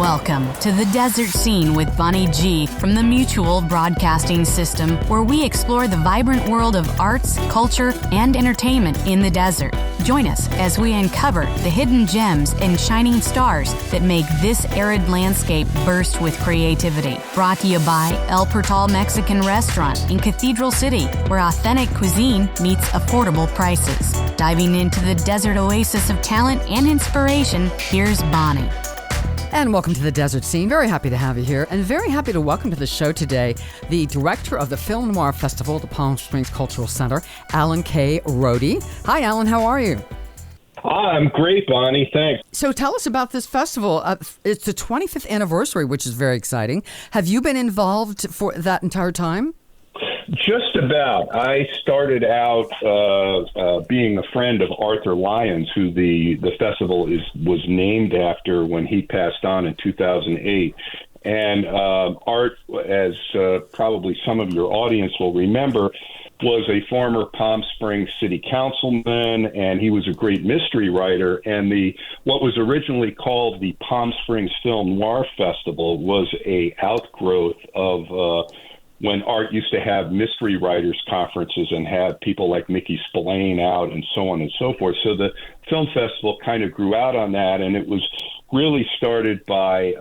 Welcome to The Desert Scene with Bonnie G from the Mutual Broadcasting System, where we explore the vibrant world of arts, culture, and entertainment in the desert. Join us as we uncover the hidden gems and shining stars that make this arid landscape burst with creativity. Brought to you by El Portal Mexican Restaurant in Cathedral City, where authentic cuisine meets affordable prices. Diving into the desert oasis of talent and inspiration, here's Bonnie. And welcome to the Desert Scene. Very happy to have you here, and very happy to welcome to the show today the director of the Film Noir Festival at the Palm Springs Cultural Center, Alan K. Rohde. Hi, Alan. How are you? I'm great, Bonnie. Thanks. So tell us about this festival. It's the 25th anniversary, which is very exciting. Have you been involved for that entire time? Just about. I started out being a friend of Arthur Lyons, who the festival was named after when he passed on in 2008. And Art, as probably some of your audience will remember, was a former Palm Springs city councilman, and he was a great mystery writer. And what was originally called the Palm Springs Film Noir Festival was a outgrowth of when Art used to have mystery writers conferences and have people like Mickey Spillane out and so on and so forth. So the film festival kind of grew out on that, and it was really started by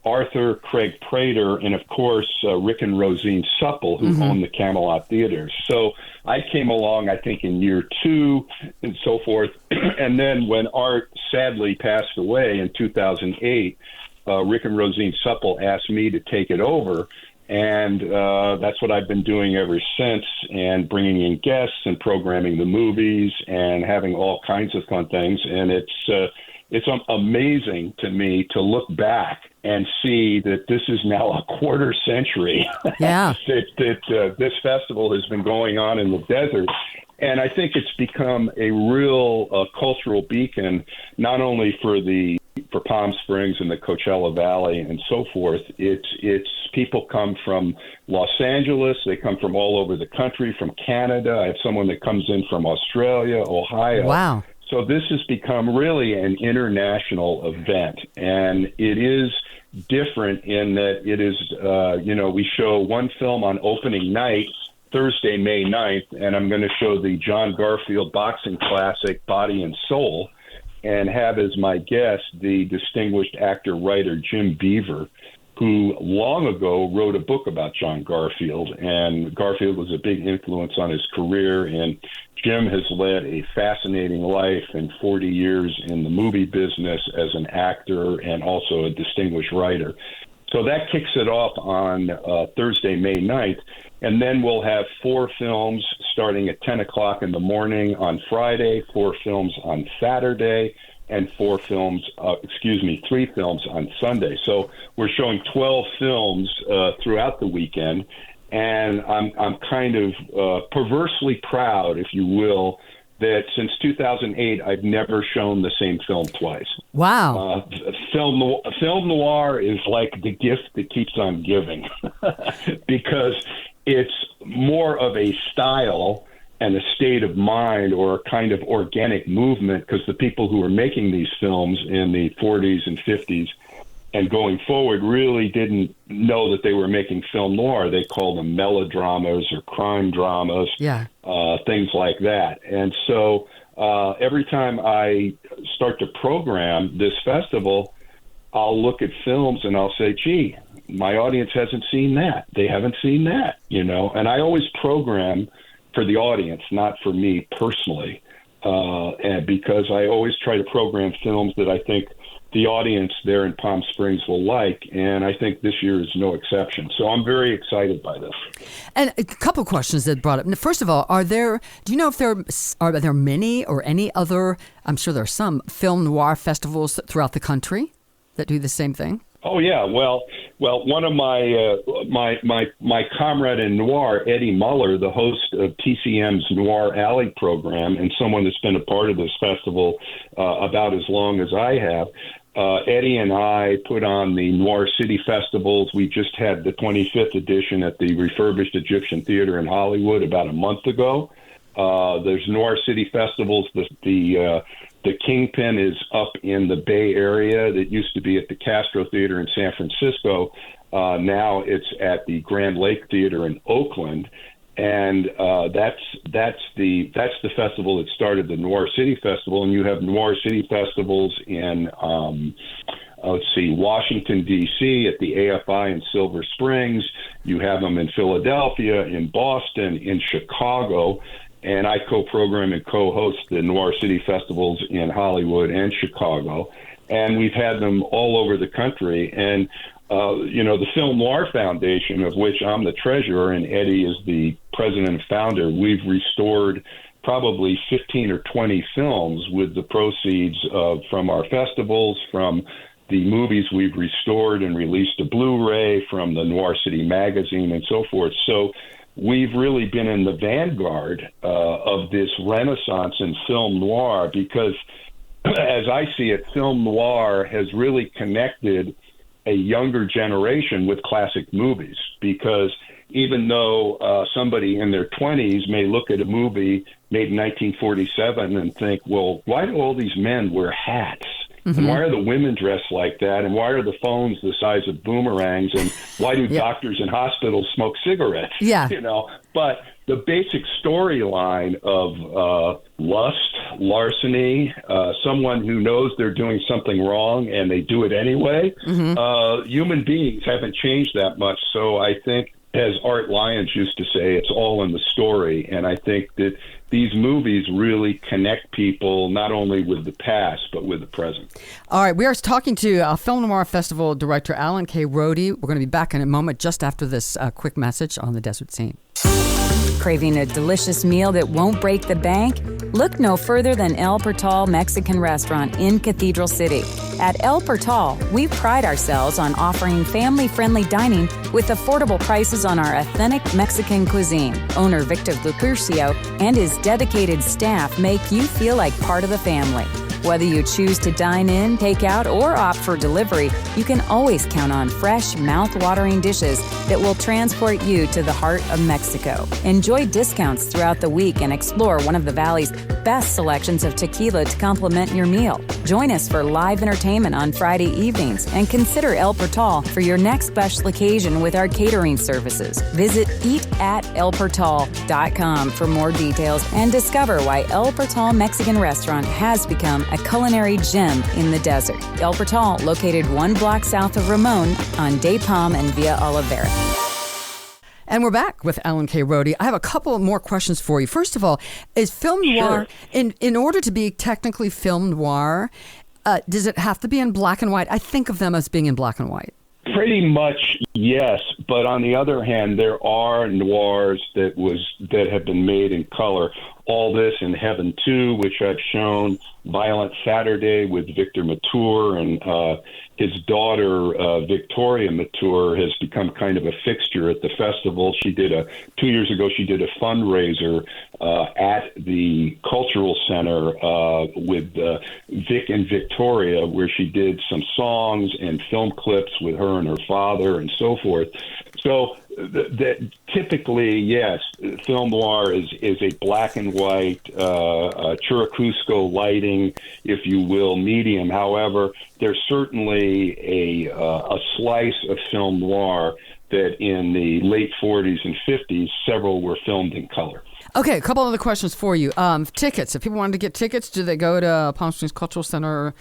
Arthur, Craig Prater, and of course Rick and Rosine Supple, who owned the Camelot Theaters. So I came along, I think, in year 2 and so forth. And then when Art sadly passed away in 2008, Rick and Rosine Supple asked me to take it over. And that's what I've been doing ever since, and bringing in guests and programming the movies and having all kinds of fun things. And it's amazing to me to look back and see that this is now a quarter century. Yeah. that this festival has been going on in the desert. And I think it's become a real cultural beacon, not only for Palm Springs and the Coachella Valley and so forth. It's people come from Los Angeles, they come from all over the country, from Canada. I have someone that comes in from Australia, Ohio. Wow. So this has become really an international event, and it is different in that it is, we show one film on opening night, Thursday, May 9th, and I'm going to show the John Garfield boxing classic, Body and Soul, and have as my guest the distinguished actor-writer Jim Beaver, who long ago wrote a book about John Garfield, and Garfield was a big influence on his career, and Jim has led a fascinating life and 40 years in the movie business as an actor and also a distinguished writer. So that kicks it off on Thursday, May 9th, and then we'll have 4 films starting at 10 o'clock in the morning on Friday, 4 films on Saturday, and 3 films on Sunday. So we're showing 12 films throughout the weekend, and I'm kind of perversely proud, if you will, that since 2008, I've never shown the same film twice. Wow. Film noir is like the gift that keeps on giving because it's more of a style and a state of mind, or a kind of organic movement, because the people who were making these films in the 40s and 50s and going forward really didn't know that they were making film noir. They called them melodramas or crime dramas, things like that. And so every time I start to program this festival, I'll look at films and I'll say, gee, my audience hasn't seen that. They haven't seen that, And I always program for the audience, not for me personally, and because I always try to program films that I think the audience there in Palm Springs will like, and I think this year is no exception. So I'm very excited by this. And a couple questions that brought up. First of all, do you know if are there many or any other, I'm sure there are some, film noir festivals throughout the country that do the same thing? Oh yeah, well, one of my comrade in noir, Eddie Muller, the host of TCM's Noir Alley program, and someone that's been a part of this festival about as long as I have. Eddie and I put on the Noir City Festivals. We just had the 25th edition at the refurbished Egyptian Theater in Hollywood about a month ago. There's Noir City Festivals. The The Kingpin is up in the Bay Area. That used to be at the Castro Theater in San Francisco. Now it's at the Grand Lake Theater in Oakland. And that's the festival that started the Noir City Festival, and you have Noir City festivals in Washington D.C. at the AFI in Silver Springs. You have them in Philadelphia, in Boston, in Chicago, and I co-program and co-host the Noir City festivals in Hollywood and Chicago, and we've had them all over the country. And the Film Noir Foundation, of which I'm the treasurer and Eddie is the president and founder, we've restored probably 15 or 20 films with the proceeds from our festivals, from the movies we've restored and released a Blu-ray, from the Noir City magazine and so forth. So we've really been in the vanguard of this renaissance in film noir because, as I see it, film noir has really connected a younger generation with classic movies, because even though somebody in their 20s may look at a movie made in 1947 and think, well, why do all these men wear hats? And why are the women dressed like that? And why are the phones the size of boomerangs? And why do doctors in hospitals smoke cigarettes? Yeah. But the basic storyline of lust, larceny, someone who knows they're doing something wrong and they do it anyway, human beings haven't changed that much. So I think, as Art Lyons used to say, it's all in the story. And I think that these movies really connect people not only with the past, but with the present. All right, we are talking to Film Noir Festival director Alan K. Rohde. We're going to be back in a moment just after this quick message on the Desert Scene. Craving a delicious meal that won't break the bank? Look no further than El Portal Mexican Restaurant in Cathedral City. At El Portal, we pride ourselves on offering family-friendly dining with affordable prices on our authentic Mexican cuisine. Owner Victor Lupercio and his dedicated staff make you feel like part of the family. Whether you choose to dine in, take out, or opt for delivery, you can always count on fresh, mouth-watering dishes that will transport you to the heart of Mexico. Enjoy discounts throughout the week and explore one of the Valley's best selections of tequila to complement your meal. Join us for live entertainment on Friday evenings and consider El Portal for your next special occasion with our catering services. Visit eatatelportal.com for more details and discover why El Portal Mexican Restaurant has become a culinary gem in the desert. El Portal, located 1 block south of Ramon on De Palm and Via Olivera. And we're back with Alan K. Rohde. I have a couple more questions for you. First of all, is film noir, in order to be technically film noir, does it have to be in black and white? I think of them as being in black and white. Pretty much, yes. But on the other hand, there are noirs that have been made in color. All This in Heaven 2, which I've shown, Violent Saturday with Victor Mature, and his daughter, Victoria Mature, has become kind of a fixture at the festival. 2 years ago, she did a fundraiser at the Cultural Center with Vic and Victoria, where she did some songs and film clips with her and her father and so forth. So typically, yes, film noir is a black and white, Churrasco lighting, if you will, medium. However, there's certainly a slice of film noir that in the late 40s and 50s, several were filmed in color. Okay, a couple other questions for you. Tickets. If people wanted to get tickets, do they go to Palm Springs Cultural Center.org,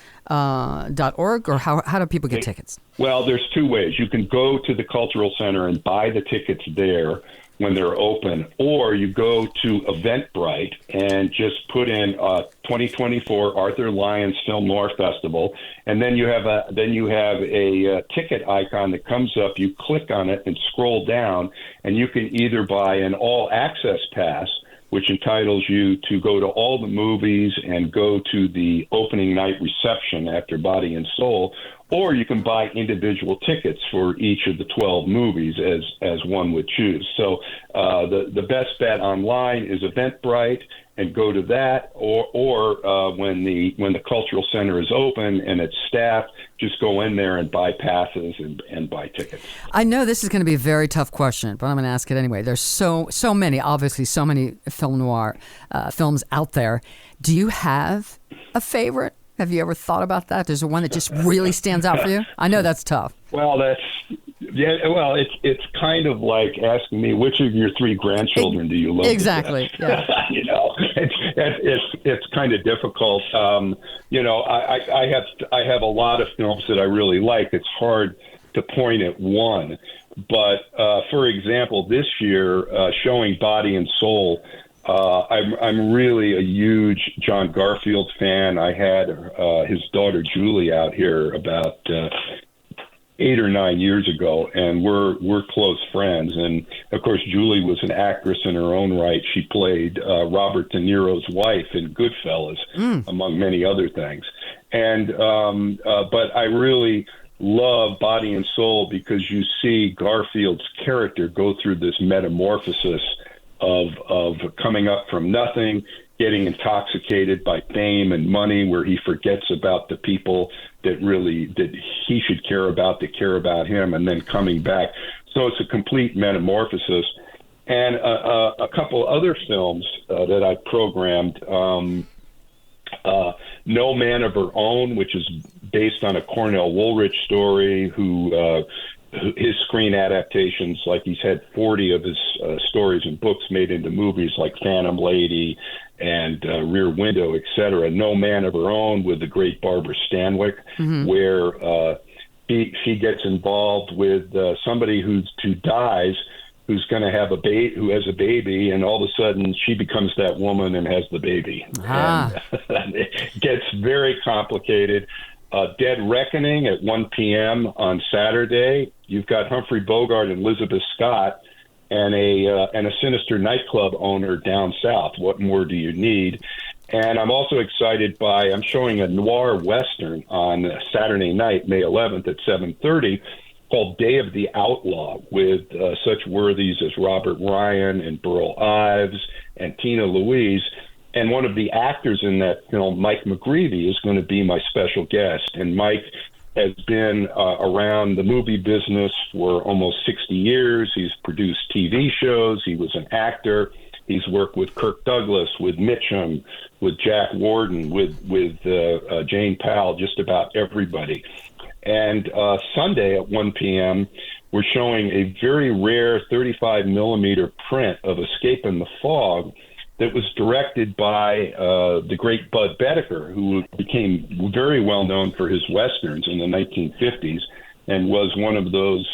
or how do people get tickets? Well, there's two ways. You can go to the Cultural Center and buy the tickets there when they're open, or you go to Eventbrite and just put in 2024 Arthur Lyons Film Noir Festival, and then you have a ticket icon that comes up. You click on it and scroll down, and you can either buy an all-access pass, which entitles you to go to all the movies and go to the opening night reception after Body and Soul, or you can buy individual tickets for each of the 12 movies as one would choose. So the best bet online is Eventbrite, and go to that, or when the Cultural Center is open and it's staffed, just go in there and buy passes and buy tickets. I know this is going to be a very tough question, but I'm going to ask it anyway. There's so many, obviously, so many film noir films out there. Do you have a favorite? Have you ever thought about that? There's one that just really stands out for you? I know that's tough. Well, it's kind of like asking me which of your 3 grandchildren do you love? Exactly. Yeah. It's kind of difficult. I have a lot of films that I really like. It's hard to point at one, but for example, this year showing Body and Soul. I'm really a huge John Garfield fan. I had his daughter Julie out here about 8 or 9 years ago, and we're close friends. And of course, Julie was an actress in her own right. She played Robert De Niro's wife in Goodfellas, among many other things. And but I really love Body and Soul because you see Garfield's character go through this metamorphosis of coming up from nothing, getting intoxicated by fame and money, where he forgets about the people that he should care about, that care about him, and then coming back. So it's a complete metamorphosis. And a couple other films that I programmed, No Man of Her Own, which is based on a Cornell Woolrich story, his screen adaptations, like he's had 40 of his stories and books made into movies like Phantom Lady and Rear Window, etc. No Man of Her Own with the great Barbara Stanwyck, where she gets involved with somebody who dies, who's going to have who has a baby, and all of a sudden she becomes that woman and has the baby. And it gets very complicated. Dead Reckoning at 1 p.m. on Saturday. You've got Humphrey Bogart and Elizabeth Scott and a sinister nightclub owner down south. What more do you need? And I'm also excited I'm showing a noir western on Saturday night, May 11th at 7:30, called Day of the Outlaw, with such worthies as Robert Ryan and Burl Ives and Tina Louise. And one of the actors in that film, Mike McGreevy, is going to be my special guest. And Mike has been around the movie business for almost 60 years. He's produced TV shows. He was an actor. He's worked with Kirk Douglas, with Mitchum, with Jack Warden, with Jane Powell, just about everybody. And Sunday at 1 p.m., we're showing a very rare 35 millimeter print of Escape in the Fog that was directed by the great Bud Bedecker, who became very well known for his westerns in the 1950s and was one of those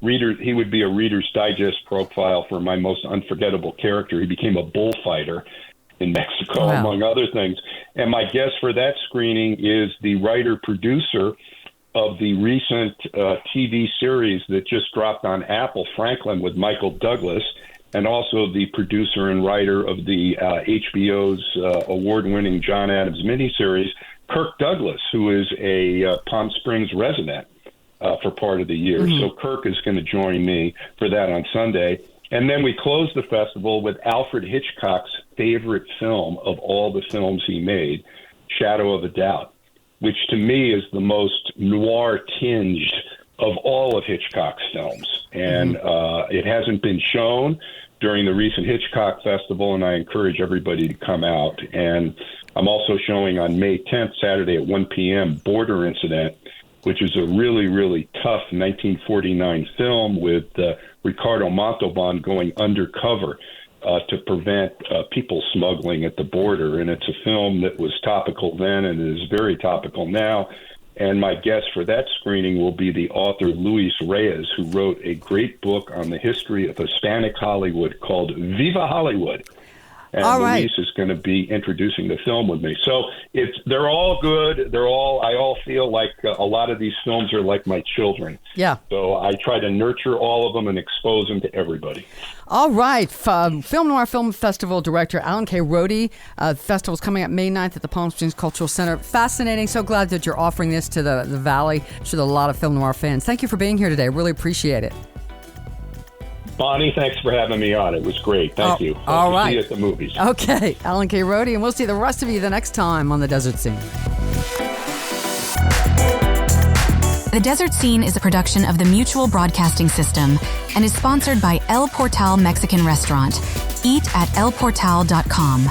readers. He would be a Reader's Digest profile for My Most Unforgettable Character. He became a bullfighter in Mexico, among other things. And my guest for that screening is the writer-producer of the recent TV series that just dropped on Apple, Franklin, with Michael Douglas, and also the producer and writer of the HBO's award-winning John Adams miniseries, Kirk Douglas, who is a Palm Springs resident for part of the year. So Kirk is going to join me for that on Sunday. And then we close the festival with Alfred Hitchcock's favorite film of all the films he made, Shadow of a Doubt, which to me is the most noir-tinged of all of Hitchcock's films. And it hasn't been shown during the recent Hitchcock Festival, and I encourage everybody to come out. And I'm also showing on May 10th, Saturday at 1 p.m., Border Incident, which is a really, really tough 1949 film with Ricardo Montalban going undercover to prevent people smuggling at the border. And it's a film that was topical then and is very topical now. And my guest for that screening will be the author Luis Reyes, who wrote a great book on the history of Hispanic Hollywood called Viva Hollywood. And Luis is going to be introducing the film with me. So they're all good. I all feel like a lot of these films are like my children. Yeah. So I try to nurture all of them and expose them to everybody. All right. Film Noir Film Festival director Alan K. Rohde. The festival's coming up May 9th at the Palm Springs Cultural Center. Fascinating. So glad that you're offering this to the Valley. I'm sure there are a lot of film noir fans. Thank you for being here today. Really appreciate it. Bonnie, thanks for having me on. It was great. Thank you. All right. See you at the movies. Okay. Alan K. Rohde, and we'll see the rest of you the next time on The Desert Scene. The Desert Scene is a production of the Mutual Broadcasting System and is sponsored by El Portal Mexican Restaurant. Eat at elportal.com.